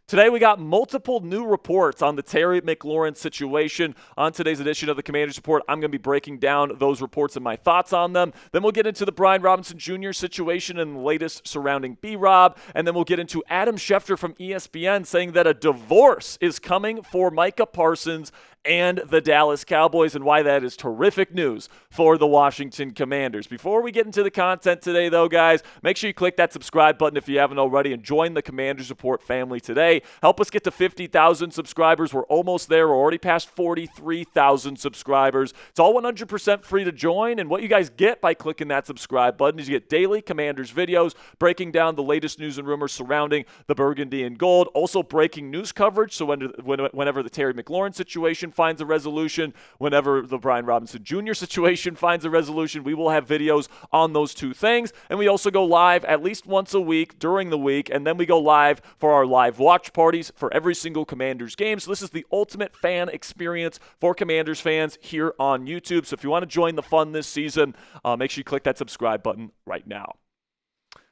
Today, we got multiple new reports on the Terry McLaurin situation. On today's edition of the Commanders Report, I'm going to be breaking down those reports and my thoughts on them. Then we'll get into the Brian Robinson Jr. situation and the latest surrounding B-Rob. And then we'll get into Adam Schefter from ESPN saying that a divorce is coming for Micah Parsons and the Dallas Cowboys, and why that is terrific news for the Washington Commanders. Before we get into the content today, though, guys, make sure you click that subscribe button if you haven't already and join the Commanders Report family today. Help us get to 50,000 subscribers. We're almost there. We're already past 43,000 subscribers. It's all 100% free to join, and what you guys get by clicking that subscribe button is you get daily Commanders videos breaking down the latest news and rumors surrounding the Burgundy and Gold. Also breaking news coverage, so whenever the Terry McLaurin situation finds a resolution, whenever the Brian Robinson Jr. situation finds a resolution, we will have videos on those two things. And we also go live at least once a week during the week, and then we go live for our live watch parties for every single Commanders game. So this is the ultimate fan experience for Commanders fans here on YouTube. So if you want to join the fun this season, make sure you click that subscribe button right now.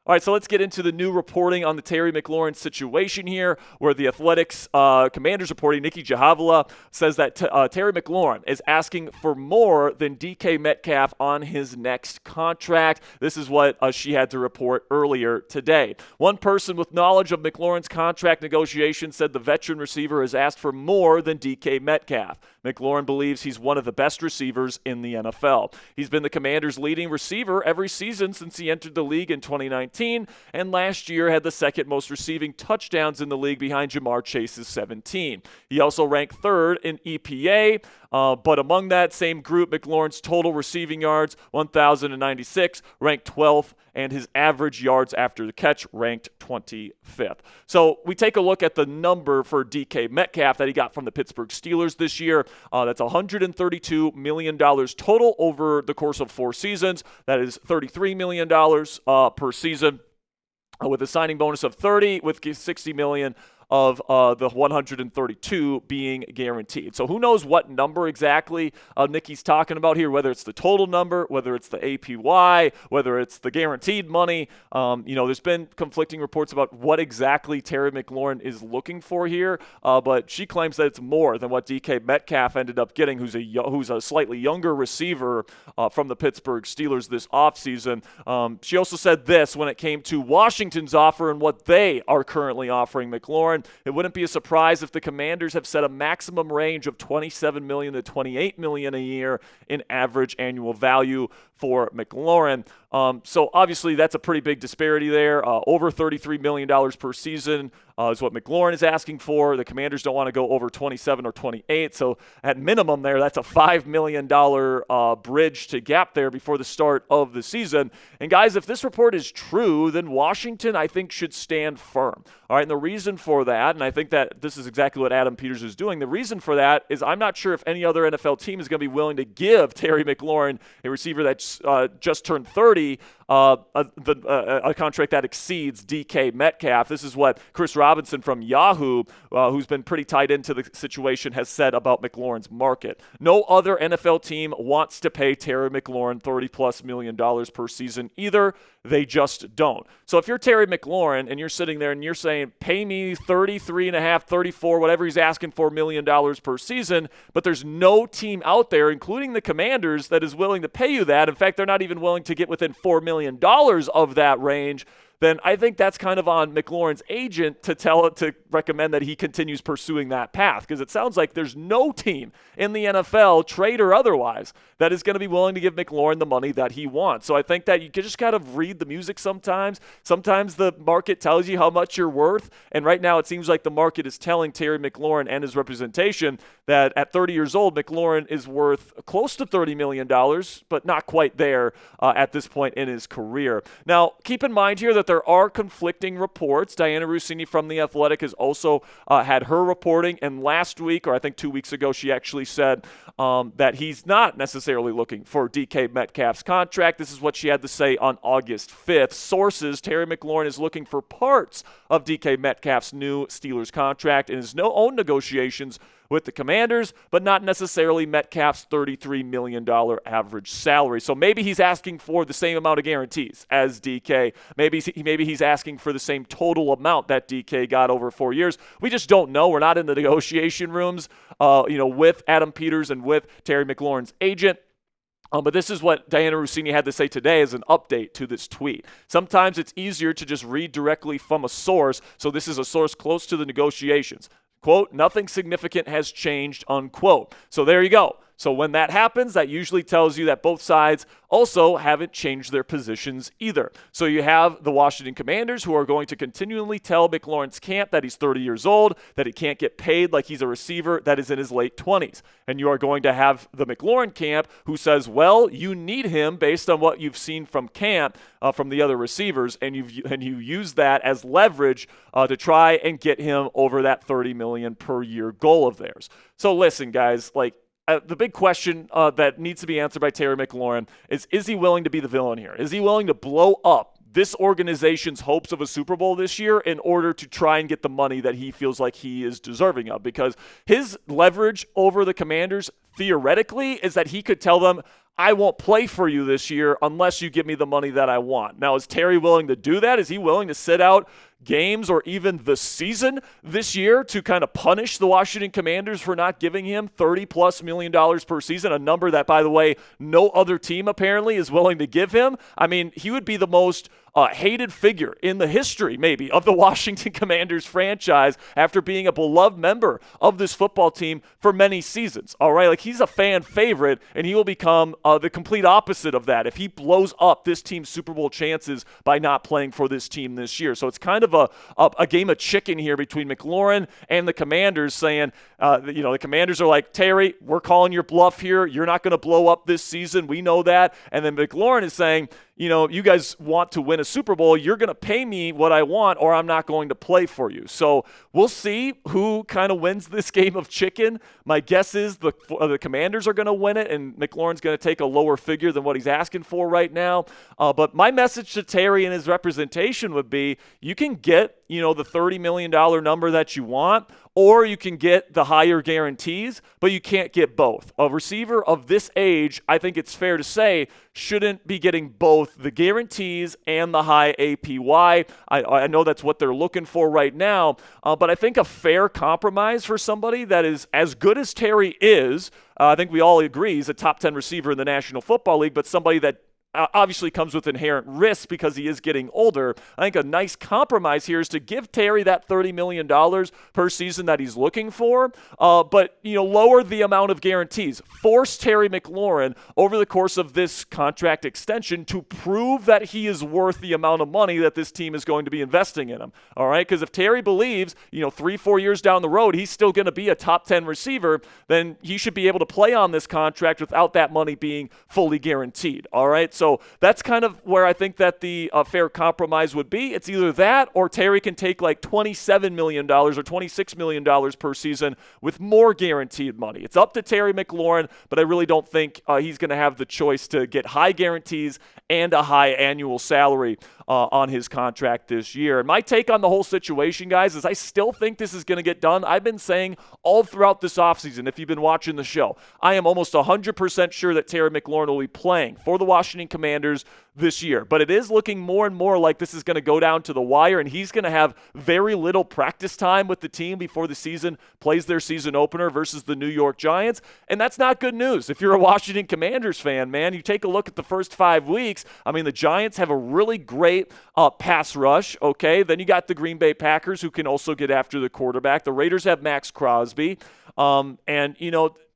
All right, so let's get into the new reporting on the Terry McLaurin situation here, where the Athletics Commanders reporting, Nicki Jhabvala, says that Terry McLaurin is asking for more than DK Metcalf on his next contract. This is what she had to report earlier today. One person with knowledge of McLaurin's contract negotiations said the veteran receiver has asked for more than DK Metcalf. McLaurin believes he's one of the best receivers in the NFL. He's been the Commanders' leading receiver every season since he entered the league in 2019. And last year had the second most receiving touchdowns in the league behind Jamar Chase's 17. He also ranked third in EPA, but among that same group, McLaurin's total receiving yards, 1,096, ranked 12th, and his average yards after the catch ranked 25th. So we take a look at the number for DK Metcalf that he got from the Pittsburgh Steelers this year. That's $132 million total over the course of 4 seasons. That is $33 million per season, with a signing bonus of 30, with $60 million of the 132 being guaranteed. So who knows what number exactly Nicki's talking about here, whether it's the total number, whether it's the APY, whether it's the guaranteed money. There's been conflicting reports about what exactly Terry McLaurin is looking for here, but she claims that it's more than what DK Metcalf ended up getting, who's a slightly younger receiver from the Pittsburgh Steelers this offseason. She also said this when it came to Washington's offer and what they are currently offering McLaurin. It wouldn't be a surprise if the Commanders have set a maximum range of $27 million to $28 million a year in average annual value for McLaurin. So obviously that's a pretty big disparity there. Over $33 million per season is what McLaurin is asking for. The Commanders don't want to go over 27 or 28. So at minimum there, that's a $5 million bridge to gap there before the start of the season. And guys, if this report is true, then Washington, I think, should stand firm. All right, and the reason for that, and I think that this is exactly what Adam Peters is doing, the reason for that is I'm not sure if any other NFL team is going to be willing to give Terry McLaurin, a receiver that's just turned 30, a contract that exceeds DK Metcalf. This is what Chris Robinson from Yahoo, who's been pretty tied into the situation, has said about McLaurin's market. No other NFL team wants to pay Terry McLaurin $30+ million per season either. They just don't. So if you're Terry McLaurin and you're sitting there and you're saying, pay me 33.5, 34, whatever he's asking for $1 million per season, but there's no team out there, including the Commanders, that is willing to pay you that. In fact, they're not even willing to get within $4 million of that range. Then I think that's kind of on McLaurin's agent to recommend that he continues pursuing that path, because it sounds like there's no team in the NFL, trade or otherwise, that is going to be willing to give McLaurin the money that he wants. So I think that you just kind of read the music sometimes. Sometimes the market tells you how much you're worth, and right now it seems like the market is telling Terry McLaurin and his representation that at 30 years old, McLaurin is worth close to $30 million, but not quite there at this point in his career. Now, keep in mind here that there are conflicting reports. Diana Russini from The Athletic has also had her reporting, and last week, or I think 2 weeks ago, she actually said that he's not necessarily looking for DK Metcalf's contract. This is what she had to say on August 5th. Sources, Terry McLaurin is looking for parts of DK Metcalf's new Steelers contract in his own negotiations with the Commanders, but not necessarily Metcalf's $33 million average salary. So maybe he's asking for the same amount of guarantees as DK. Maybe he's asking for the same total amount that DK got over 4 years. We just don't know. We're not in the negotiation rooms, with Adam Peters and with Terry McLaurin's agent. But this is what Diana Rossini had to say today as an update to this tweet. Sometimes it's easier to just read directly from a source, so this is a source close to the negotiations. Quote, nothing significant has changed, unquote. So there you go. So when that happens, that usually tells you that both sides also haven't changed their positions either. So you have the Washington Commanders who are going to continually tell McLaurin's camp that he's 30 years old, that he can't get paid like he's a receiver that is in his late 20s. And you are going to have the McLaurin camp who says, well, you need him based on what you've seen from camp, from the other receivers, and you use that as leverage to try and get him over that $30 million per year goal of theirs. So listen, guys, the big question that needs to be answered by Terry McLaurin is he willing to be the villain here? Is he willing to blow up this organization's hopes of a Super Bowl this year in order to try and get the money that he feels like he is deserving of? Because his leverage over the Commanders, theoretically, is that he could tell them, I won't play for you this year unless you give me the money that I want. Now, is Terry willing to do that? Is he willing to sit out games or even the season this year to kind of punish the Washington Commanders for not giving him $30+ million per season, a number that, by the way, no other team apparently is willing to give him? I mean, he would be the most hated figure in the history, maybe, of the Washington Commanders franchise after being a beloved member of this football team for many seasons. All right, he's a fan favorite, and he will become the complete opposite of that if he blows up this team's Super Bowl chances by not playing for this team this year. So it's kind of a game of chicken here between McLaurin and the Commanders, saying, the Commanders are like, Terry, we're calling your bluff here. You're not going to blow up this season. We know that. And then McLaurin is saying, you guys want to win a Super Bowl. You're going to pay me what I want, or I'm not going to play for you. So we'll see who kind of wins this game of chicken. My guess is the Commanders are going to win it, and McLaurin's going to take a lower figure than what he's asking for right now. But my message to Terry and his representation would be, you can get, the $30 million number that you want, or you can get the higher guarantees, but you can't get both. A receiver of this age, I think it's fair to say, shouldn't be getting both the guarantees and the high APY. I know that's what they're looking for right now, but I think a fair compromise for somebody that is as good as Terry is, I think we all agree he's a top 10 receiver in the National Football League, but somebody that obviously comes with inherent risk because he is getting older. I think a nice compromise here is to give Terry that $30 million per season that he's looking for, but lower the amount of guarantees. Force Terry McLaurin over the course of this contract extension to prove that he is worth the amount of money that this team is going to be investing in him. All right, because if Terry believes, 3-4 years down the road, he's still going to be a top 10 receiver, then he should be able to play on this contract without that money being fully guaranteed. All right, so that's kind of where I think that the fair compromise would be. It's either that or Terry can take like $27 million or $26 million per season with more guaranteed money. It's up to Terry McLaurin, but I really don't think he's going to have the choice to get high guarantees and a high annual salary on his contract this year. And my take on the whole situation, guys, is I still think this is going to get done. I've been saying all throughout this offseason, if you've been watching the show, I am almost 100% sure that Terry McLaurin will be playing for the Washington Commanders this year. But it is looking more and more like this is going to go down to the wire, and he's going to have very little practice time with the team before the season plays their season opener versus the New York Giants. And that's not good news. If you're a Washington Commanders fan, man, you take a look at the first 5 weeks. I mean, the Giants have a really great pass rush, okay? Then you got the Green Bay Packers, who can also get after the quarterback. The Raiders have Max Crosby.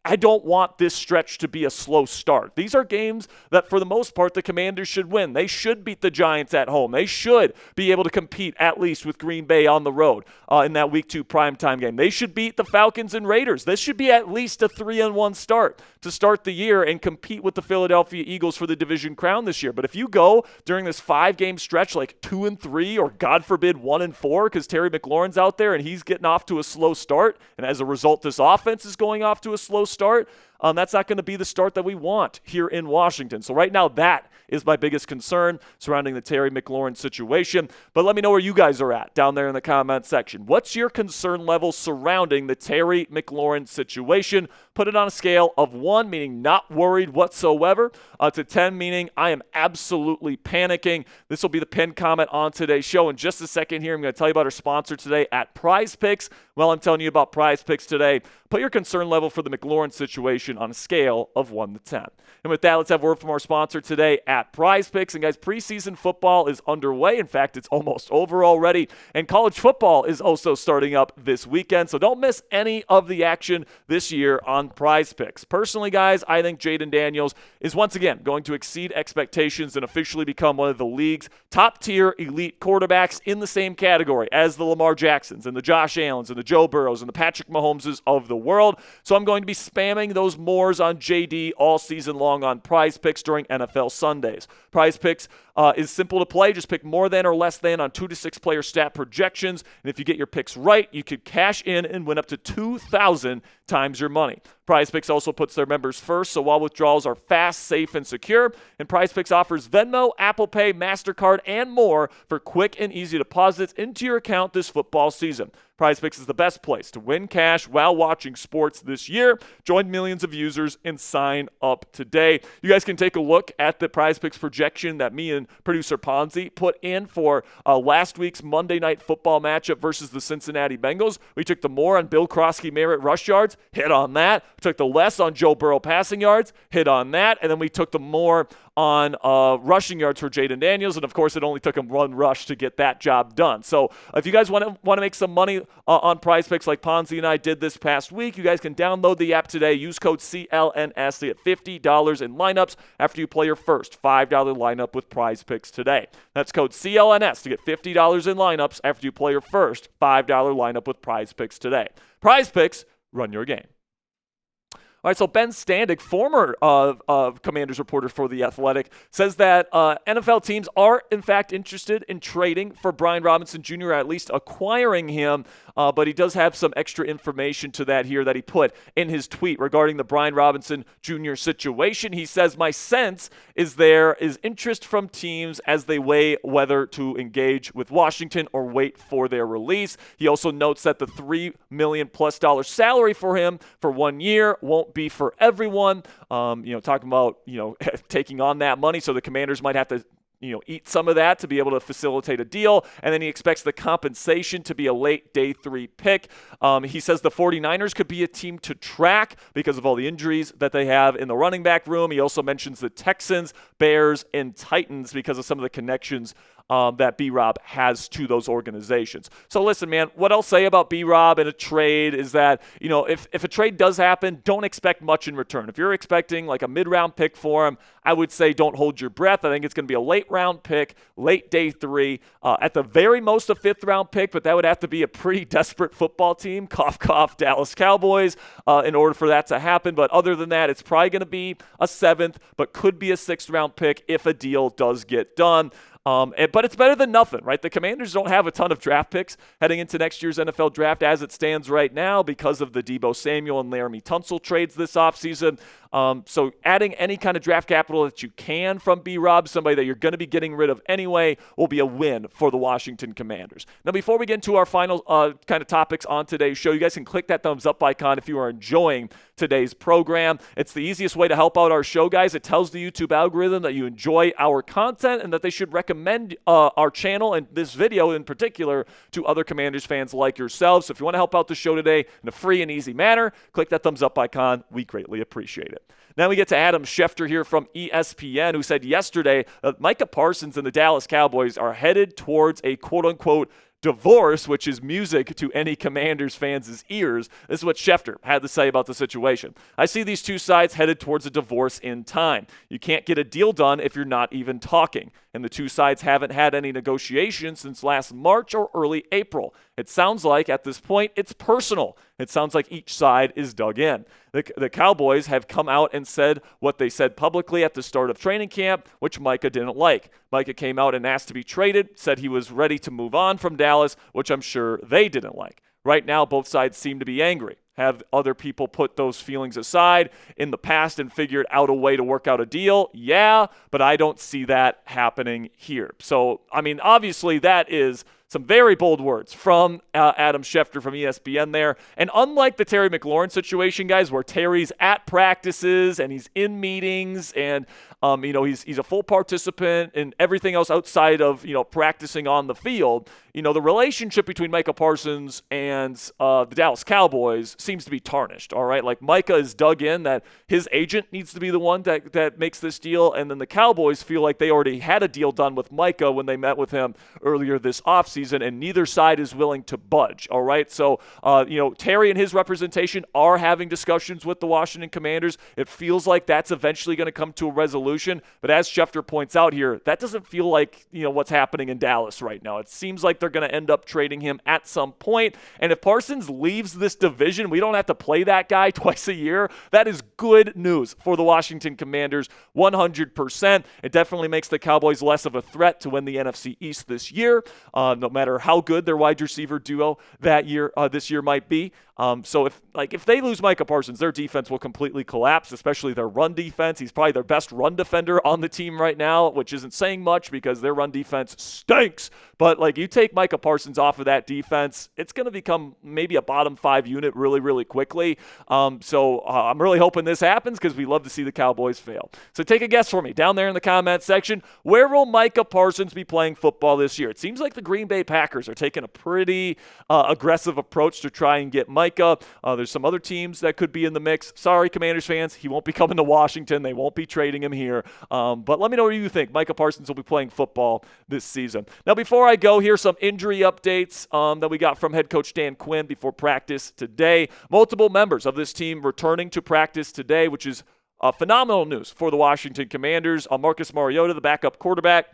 I don't want this stretch to be a slow start. These are games that, for the most part, the Commanders should win. They should beat the Giants at home. They should be able to compete, at least with Green Bay on the road in that Week 2 primetime game. They should beat the Falcons and Raiders. This should be at least a 3-1 start to start the year and compete with the Philadelphia Eagles for the division crown this year. But if you go during this 5-game stretch like 2-3 or, God forbid, 1-4 because Terry McLaurin's out there and he's getting off to a slow start, and as a result, this offense is going off to a slow start, that's not going to be the start that we want here in Washington. So right now, that is my biggest concern surrounding the Terry McLaurin situation. But let me know where you guys are at down there in the comment section. What's your concern level surrounding the Terry McLaurin situation? Put it on a scale of 1, meaning not worried whatsoever, to 10, meaning I am absolutely panicking. This will be the pinned comment on today's show. In just a second here, I'm going to tell you about our sponsor today at Prize Picks. Well, I'm telling you about Prize Picks today. Put your concern level for the McLaurin situation on a scale of 1 to 10. And with that, let's have a word from our sponsor today at Prize Picks. And guys, preseason football is underway. In fact, it's almost over already. And college football is also starting up this weekend. So don't miss any of the action this year on Prize Picks. Personally, guys, I think Jayden Daniels is once again going to exceed expectations and officially become one of the league's top-tier elite quarterbacks in the same category as the Lamar Jacksons and the Josh Allens and the Joe Burrows and the Patrick Mahomeses of the world. So I'm going to be spamming those mores on JD all season long on Prize Picks during NFL Sundays. Prize Picks is simple to play. Just pick more than or less than on 2 to 6 player stat projections. And if you get your picks right, you could cash in and win up to 2,000 times your money. Prize Picks also puts their members first, so all withdrawals are fast, safe, and secure. And Prize Picks offers Venmo, Apple Pay, MasterCard, and more for quick and easy deposits into your account this football season. Prize Picks is the best place to win cash while watching sports this year. Join millions of users and sign up today. You guys can take a look at the Prize Picks projection that me and producer Ponzi put in for last week's Monday Night Football matchup versus the Cincinnati Bengals. We took the more on Bill Krosky-Merritt rush yards, hit on that. We took the less on Joe Burrow passing yards, hit on that. And then we took the more on rushing yards for Jayden Daniels, and of course, it only took him one rush to get that job done. So if you guys want to make some money on Prize Picks like Ponzi and I did this past week, you guys can download the app today. Use code CLNS to get $50 in lineups after you play your first $5 lineup with Prize Picks today. That's code CLNS to get $50 in lineups after you play your first $5 lineup with Prize Picks today. Prize Picks, run your game. All right, so Ben Standig, former Commanders reporter for The Athletic, says that NFL teams are, in fact, interested in trading for Brian Robinson Jr., or at least acquiring him, but he does have some extra information to that here that he put in his tweet regarding the Brian Robinson Jr. situation. He says, my sense is there is interest from teams as they weigh whether to engage with Washington or wait for their release. He also notes that the $3 million+ salary for him for 1 year won't be for everyone. Talking about, taking on that money. So the Commanders might have to, eat some of that to be able to facilitate a deal. And then he expects the compensation to be a late day 3 pick. He says the 49ers could be a team to track because of all the injuries that they have in the running back room. He also mentions the Texans, Bears, and Titans because of some of the connections that B-Rob has to those organizations. So listen, man, what I'll say about B-Rob in a trade is that, if a trade does happen, don't expect much in return. If you're expecting like a mid-round pick for him, I would say don't hold your breath. I think it's going to be a late-round pick, late day 3, at the very most a 5th-round pick, but that would have to be a pretty desperate football team, cough, cough, Dallas Cowboys, in order for that to happen. But other than that, it's probably going to be a 7th, but could be a 6th-round pick if a deal does get done. But it's better than nothing, right? The Commanders don't have a ton of draft picks heading into next year's NFL draft as it stands right now because of the Deebo Samuel and Laramie Tunsil trades this offseason. So adding any kind of draft capital that you can from B-Rob, somebody that you're going to be getting rid of anyway, will be a win for the Washington Commanders. Now, before we get into our final kind of topics on today's show, you guys can click that thumbs up icon if you are enjoying today's program. It's the easiest way to help out our show, guys. It tells the YouTube algorithm that you enjoy our content and that they should recommend our channel and this video in particular to other Commanders fans like yourselves. So if you want to help out the show today in a free and easy manner, click that thumbs up icon. We greatly appreciate it. Now we get to Adam Schefter here from ESPN, who said yesterday that Micah Parsons and the Dallas Cowboys are headed towards a quote-unquote divorce, which is music to any Commanders fans' ears. This is what Schefter had to say about the situation. I see these two sides headed towards a divorce in time. You can't get a deal done if you're not even talking. And the two sides haven't had any negotiations since last March or early April. It sounds like at this point it's personal. It sounds like each side is dug in. The Cowboys have come out and said what they said publicly at the start of training camp, which Micah didn't like. Micah came out and asked to be traded, said he was ready to move on from Dallas, which I'm sure they didn't like. Right now, both sides seem to be angry. Have other people put those feelings aside in the past and figured out a way to work out a deal? Yeah, but I don't see that happening here. So, I mean, obviously that is some very bold words from Adam Schefter from ESPN there. And unlike the Terry McLaurin situation, guys, where Terry's at practices and he's in meetings and, he's a full participant in everything else outside of, practicing on the field, the relationship between Micah Parsons and the Dallas Cowboys seems to be tarnished, all right? Like Micah is dug in that his agent needs to be the one that makes this deal, and then the Cowboys feel like they already had a deal done with Micah when they met with him earlier this offseason, and neither side is willing to budge, all right? So, Terry and his representation are having discussions with the Washington Commanders. It feels like that's eventually going to come to a resolution, but as Schefter points out here, that doesn't feel like, what's happening in Dallas right now. It seems like they're going to end up trading him at some point, and if Parsons leaves this division, we don't have to play that guy twice a year. That is good news for the Washington Commanders, 100%. It definitely makes the Cowboys less of a threat to win the NFC East this year, no matter how good their wide receiver duo this year might be. So if they lose Micah Parsons, their defense will completely collapse, especially their run defense. He's probably their best run defender on the team right now, which isn't saying much because their run defense stinks. But you take Micah Parsons off of that defense, it's going to become maybe a bottom 5 unit really, really quickly. So I'm really hoping this happens because we love to see the Cowboys fail. So take a guess for me down there in the comment section. Where will Micah Parsons be playing football this year? It seems like the Green Bay Packers are taking a pretty aggressive approach to try and get Micah. There's some other teams that could be in the mix. Sorry, Commanders fans, he won't be coming to Washington. They won't be trading him here. But let me know what you think. Micah Parsons will be playing football this season. Now, before I go, here's some injury updates that we got from head coach Dan Quinn before practice today. Multiple members of this team returning to practice today, which is phenomenal news for the Washington Commanders. Marcus Mariota, the backup quarterback.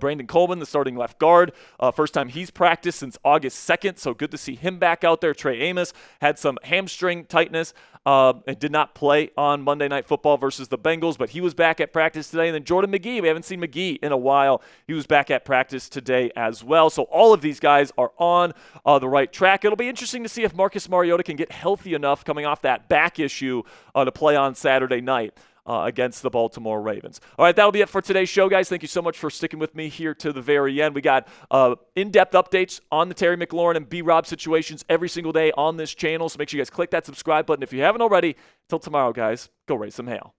Brandon Coleman, the starting left guard. First time he's practiced since August 2nd, so good to see him back out there. Trey Amos had some hamstring tightness and did not play on Monday Night Football versus the Bengals, but he was back at practice today. And then Jordan McGee, we haven't seen McGee in a while. He was back at practice today as well. So all of these guys are on the right track. It'll be interesting to see if Marcus Mariota can get healthy enough coming off that back issue to play on Saturday night against the Baltimore Ravens. All right, that'll be it for today's show, guys. Thank you so much for sticking with me here to the very end. We got in-depth updates on the Terry McLaurin and B-Rob situations every single day on this channel, so make sure you guys click that subscribe button if you haven't already. Till tomorrow, guys, go raise some hail.